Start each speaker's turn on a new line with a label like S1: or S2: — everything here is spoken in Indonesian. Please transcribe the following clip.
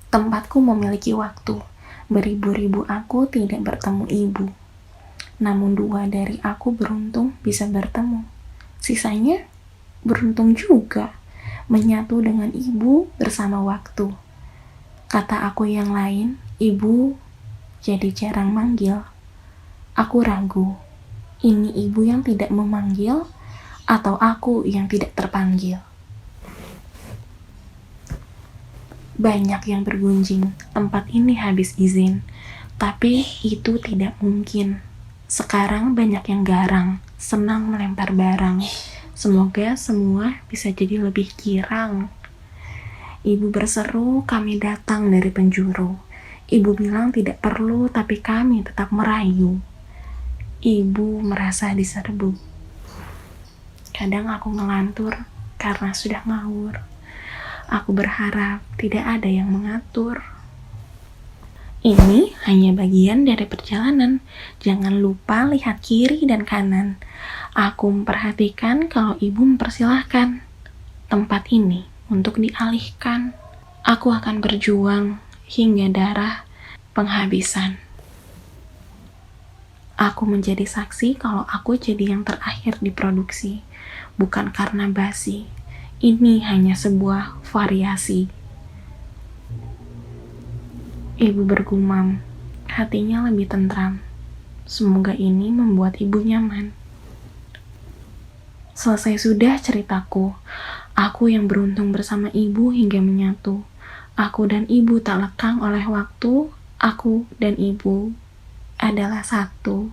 S1: Tempatku memiliki waktu. Beribu-ribu aku tidak bertemu ibu. Namun 2 dari aku beruntung bisa bertemu. Sisanya beruntung juga menyatu dengan ibu bersama waktu. Kata aku yang lain, ibu jadi jarang manggil. Aku ragu, ini ibu yang tidak memanggil atau aku yang tidak terpanggil. Banyak yang bergunjing, tempat ini habis izin. Tapi itu tidak mungkin. Sekarang banyak yang garang, senang melempar barang. Semoga semua bisa jadi lebih girang. Ibu berseru, kami datang dari penjuru. Ibu bilang tidak perlu, tapi kami tetap merayu. Ibu merasa diserbu. Kadang aku ngelantur karena sudah ngawur. Aku berharap tidak ada yang mengatur. Ini hanya bagian dari perjalanan. Jangan lupa lihat kiri dan kanan. Aku memperhatikan kalau ibu mempersilahkan tempat ini untuk dialihkan. Aku akan berjuang hingga darah penghabisan. Aku menjadi saksi kalau aku jadi yang terakhir diproduksi. Bukan karena basi. Ini hanya sebuah variasi. Ibu bergumam, hatinya lebih tentram. Semoga ini membuat ibu nyaman. Selesai sudah ceritaku. Aku yang beruntung bersama ibu hingga menyatu. Aku dan ibu tak lekang oleh waktu. Aku dan ibu adalah satu.